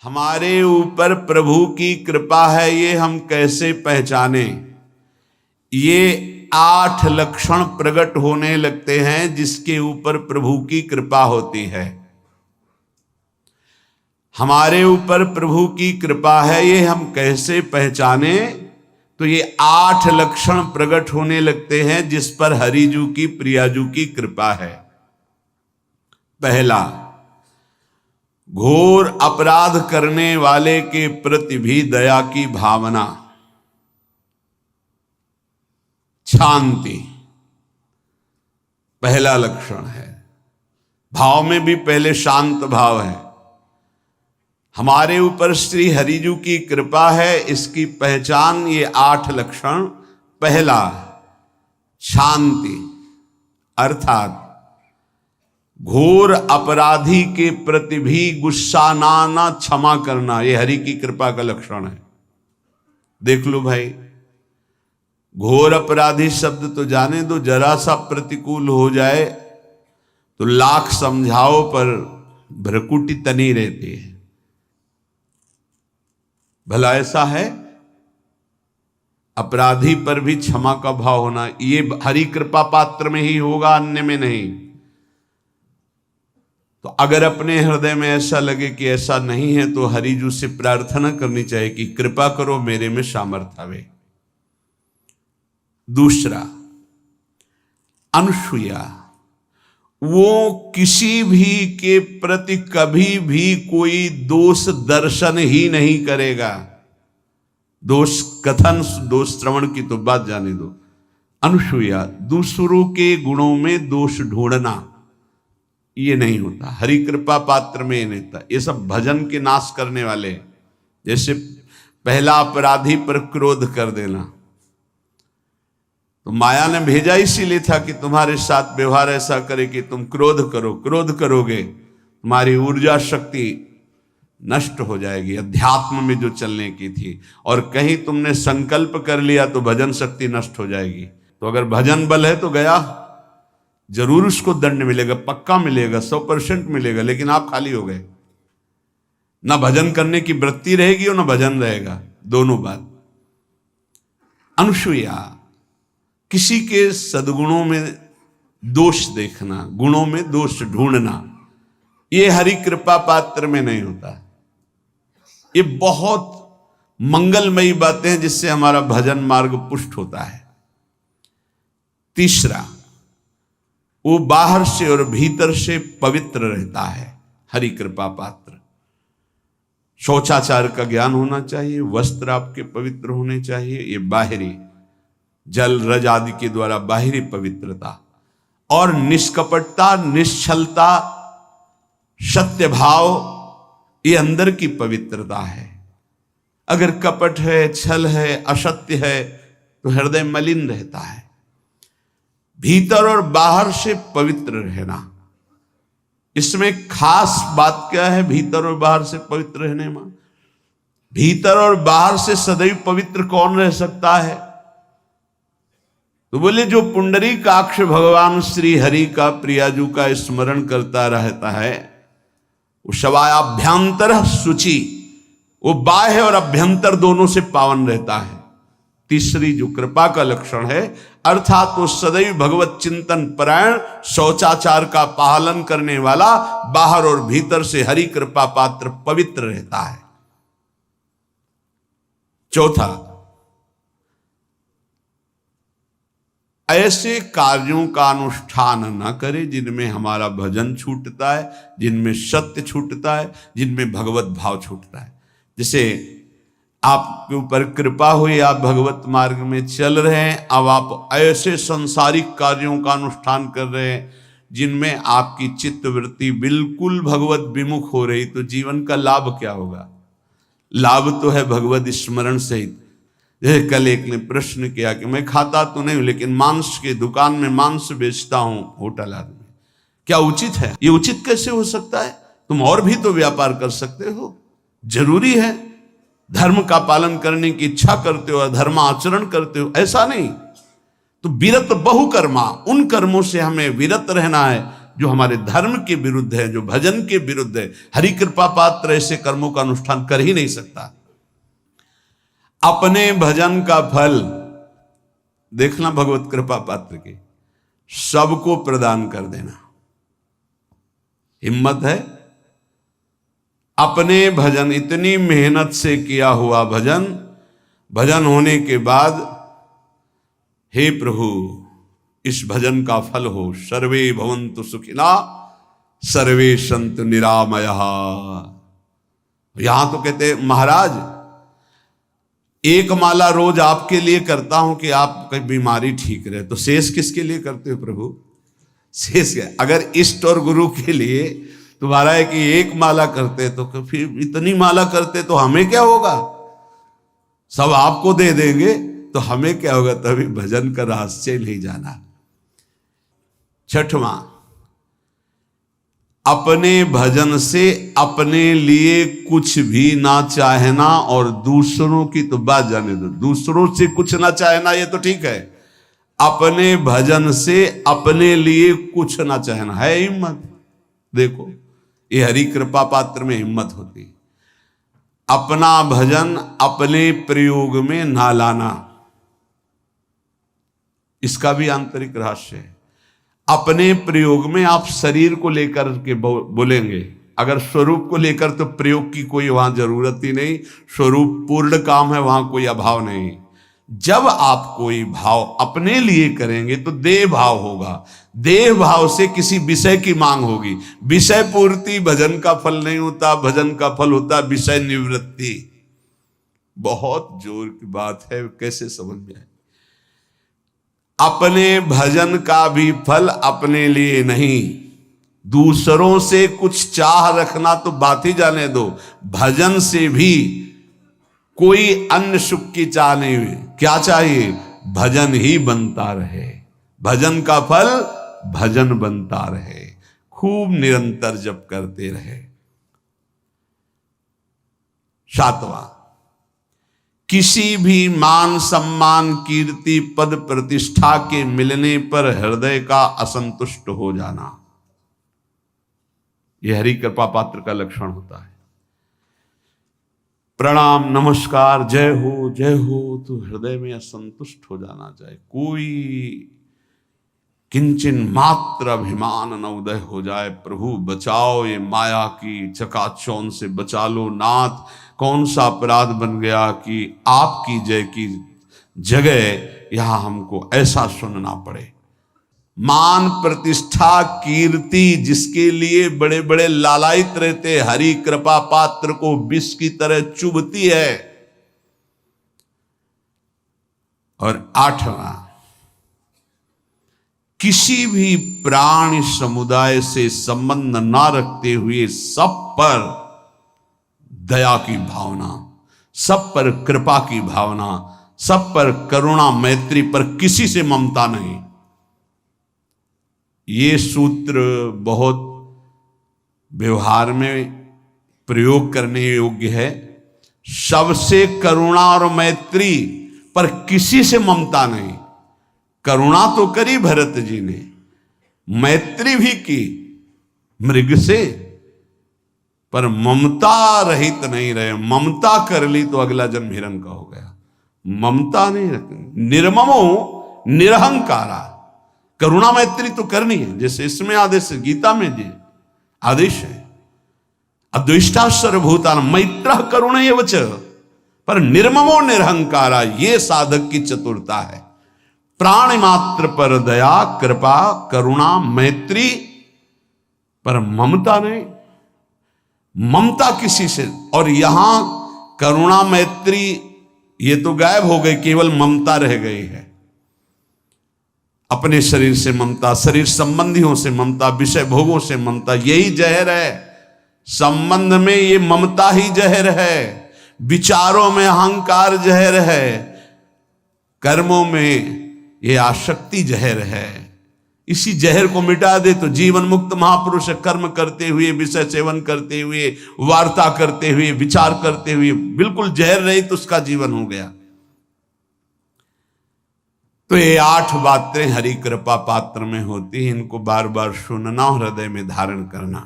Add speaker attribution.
Speaker 1: हमारे ऊपर प्रभु की कृपा है, ये हम कैसे पहचाने? ये 8 लक्षण प्रकट होने लगते हैं जिसके ऊपर प्रभु की कृपा होती है। हमारे ऊपर प्रभु की कृपा है, ये हम कैसे पहचाने? तो ये 8 लक्षण प्रकट होने लगते हैं जिस पर हरिजू की प्रियाजू की कृपा है। पहला, घोर अपराध करने वाले के प्रति भी दया की भावना, शांति पहला लक्षण है। भाव में भी पहले शांत भाव है। हमारे ऊपर श्री हरिजू की कृपा है, इसकी पहचान ये 8 लक्षण। पहला, शांति, अर्थात घोर अपराधी के प्रति भी गुस्सा ना क्षमा करना, ये हरि की कृपा का लक्षण है। देख लो भाई, घोर अपराधी शब्द तो जाने दो, जरा सा प्रतिकूल हो जाए तो लाख समझाओ पर भ्रकुटी तनी रहती है। भला ऐसा है? अपराधी पर भी क्षमा का भाव होना, ये हरि कृपा पात्र में ही होगा, अन्य में नहीं। तो अगर अपने हृदय में ऐसा लगे कि ऐसा नहीं है तो हरिजू से प्रार्थना करनी चाहिए कि कृपा करो, मेरे में सामर्थ्य आवे। दूसरा, अनुसूया, वो किसी भी के प्रति कभी भी कोई दोष दर्शन ही नहीं करेगा। दोष कथन, दोष श्रवण की तो बात जाने दो। अनुसूया, दूसरों के गुणों में दोष ढूंढना, ये नहीं होता। हरि कृपा पात्र में ये नहीं होता। ये सब भजन के नाश करने वाले। जैसे पहला अपराधी पर क्रोध कर देना, तो माया ने भेजा इसीलिए था कि तुम्हारे साथ व्यवहार ऐसा करे कि तुम क्रोध करो। क्रोध करोगे तुम्हारी ऊर्जा शक्ति नष्ट हो जाएगी, अध्यात्म में जो चलने की थी। और कहीं तुमने संकल्प कर लिया तो भजन शक्ति नष्ट हो जाएगी। तो अगर भजन बल है तो गया, जरूर उसको दंड मिलेगा, पक्का मिलेगा, 100% मिलेगा, लेकिन आप खाली हो गए। ना भजन करने की वृत्ति रहेगी और ना भजन रहेगा, दोनों बात। अनुसूया, किसी के सद्गुणों में दोष देखना, गुणों में दोष ढूंढना, ये हरि कृपा पात्र में नहीं होता। ये बहुत मंगलमयी बातें हैं जिससे हमारा भजन मार्ग पुष्ट होता है। तीसरा, वो बाहर से और भीतर से पवित्र रहता है, हरि कृपा पात्र। शौचाचार का ज्ञान होना चाहिए, वस्त्र आपके पवित्र होने चाहिए, ये बाहरी जल रज आदि के द्वारा बाहरी पवित्रता। और निष्कपटता, निश्चलता, सत्य भाव, ये अंदर की पवित्रता है। अगर कपट है, छल है, असत्य है तो हृदय मलिन रहता है। भीतर और बाहर से पवित्र रहना, इसमें खास बात क्या है? भीतर और बाहर से पवित्र रहने में, भीतर और बाहर से सदैव पवित्र कौन रह सकता है? तो बोले जो पुंडरीकाक्ष भगवान श्री हरि का, प्रियाजू का स्मरण करता रहता है, वो शवायाभ्यंतर शुचि, वो बाह्य और अभ्यंतर दोनों से पावन रहता है। तीसरी जो कृपा का लक्षण है, अर्थात वो सदैव भगवत चिंतन परायण, शौचाचार का पालन करने वाला, बाहर और भीतर से हरि कृपा पात्र पवित्र रहता है। चौथा, ऐसे कार्यों का अनुष्ठान न करे जिनमें हमारा भजन छूटता है, जिनमें सत्य छूटता है, जिनमें भगवत भाव छूटता है। जैसे आपके ऊपर कृपा हुई, आप भगवत मार्ग में चल रहे हैं, अब आप ऐसे संसारिक कार्यों का अनुष्ठान कर रहे हैं जिनमें आपकी चित्तवृत्ति बिल्कुल भगवत विमुख हो रही, तो जीवन का लाभ क्या होगा? लाभ तो है भगवत स्मरण सहित। जैसे कल एक ने प्रश्न किया कि मैं खाता तो नहीं हूं लेकिन मांस की दुकान में मांस बेचता हूं, होटल आदमी, क्या उचित है? ये उचित कैसे हो सकता है? तुम और भी तो व्यापार कर सकते हो। जरूरी है धर्म का पालन करने की इच्छा करते हो, धर्म आचरण करते हो, ऐसा नहीं। तो विरत बहुकर्मा, उन कर्मों से हमें विरत रहना है जो हमारे धर्म के विरुद्ध है, जो भजन के विरुद्ध है। हरि कृपा पात्र ऐसे कर्मों का अनुष्ठान कर ही नहीं सकता। अपने भजन का फल देखना भगवत कृपा पात्र के, सबको प्रदान कर देना। हिम्मत है? अपने भजन, इतनी मेहनत से किया हुआ भजन, भजन होने के बाद हे प्रभु इस भजन का फल हो, सर्वे भवन्तु सुखिना सर्वे सन्तु निरामयः। यहां तो कहते महाराज एक माला रोज आपके लिए करता हूं कि आपकी बीमारी ठीक रहे, तो शेष किसके लिए करते हो प्रभु? शेष क्या? अगर इष्ट और गुरु के लिए तुम्हारा है कि एक माला करते तो फिर इतनी माला करते तो हमें क्या होगा? सब आपको दे देंगे तो हमें क्या होगा? तभी भजन का रहस्य नहीं जाना। छठवां, अपने भजन से अपने लिए कुछ भी ना चाहना, और दूसरों की तो बात जाने दो, दूसरों से कुछ ना चाहना ये तो ठीक है, अपने भजन से अपने लिए कुछ ना चाहना है हिम्मत। देखो ये हरि कृपा पात्र में हिम्मत होती है। अपना भजन अपने प्रयोग में ना लाना, इसका भी आंतरिक रहस्य है। अपने प्रयोग में आप शरीर को लेकर के बोलेंगे, अगर स्वरूप को लेकर तो प्रयोग की कोई वहां जरूरत ही नहीं, स्वरूप पूर्ण काम है, वहां कोई अभाव नहीं। जब आप कोई भाव अपने लिए करेंगे तो देह भाव होगा, देह भाव से किसी विषय की मांग होगी। विषय पूर्ति भजन का फल नहीं होता, भजन का फल होता विषय निवृत्ति। बहुत जोर की बात है, कैसे समझ में आए? अपने भजन का भी फल अपने लिए नहीं, दूसरों से कुछ चाह रखना तो बात ही जाने दो, भजन से भी कोई अन्य सुख की चाह नहीं हुई। क्या चाहिए? भजन ही बनता रहे, भजन का फल भजन बनता रहे, खूब निरंतर जप करते रहे। सातवां, किसी भी मान सम्मान कीर्ति पद प्रतिष्ठा के मिलने पर हृदय का असंतुष्ट हो जाना, यह हरि कृपा पात्र का लक्षण होता है। प्रणाम नमस्कार जय हो तो हृदय में असंतुष्ट हो जाना चाहिए। कोई किंचन मात्र अभिमान न उदय हो जाए। प्रभु बचाओ, ये माया की चकाचौंध से बचा लो नाथ। कौन सा अपराध बन गया कि आपकी जय की जगह यहां हमको ऐसा सुनना पड़े। मान प्रतिष्ठा कीर्ति जिसके लिए बड़े बड़े लालायित रहते, हरि कृपा पात्र को विष की तरह चुभती है। और आठवां, किसी भी प्राणी समुदाय से संबंध ना रखते हुए सब पर दया की भावना, सब पर कृपा की भावना, सब पर करुणा मैत्री, पर किसी से ममता नहीं। ये सूत्र बहुत व्यवहार में प्रयोग करने योग्य है। सबसे करुणा और मैत्री, पर किसी से ममता नहीं। करुणा तो करी भरत जी ने, मैत्री भी की मृग से, पर ममता रहित नहीं रहे। ममता कर ली तो अगला जन्म हिरण का हो गया। ममता नहीं रखनी। निर्ममो निरहंकारा, करुणा मैत्री तो करनी है, जैसे इसमें आदेश है, गीता में जी आदेश है, अद्वेष्टा सर्वभूतान मैत्र करुण एवच, पर निर्ममो निरहंकारा, ये साधक की चतुरता है। प्राण मात्र पर दया कृपा करुणा मैत्री, पर ममता नहीं। ममता किसी से, और यहां करुणा मैत्री ये तो गायब हो गई, केवल ममता रह गई है। अपने शरीर से ममता, शरीर संबंधियों से ममता, विषय भोगों से ममता, यही जहर है। संबंध में ये ममता ही जहर है, विचारों में अहंकार जहर है, कर्मों में ये आसक्ति जहर है। इसी जहर को मिटा दे तो जीवन मुक्त महापुरुष कर्म करते हुए, विषय सेवन करते हुए, वार्ता करते हुए, विचार करते हुए, बिल्कुल जहर रहित उसका जीवन हो गया। तो ये 8 बातें हरि कृपा पात्र में होती हैं, इनको बार बार सुनना और हृदय में धारण करना।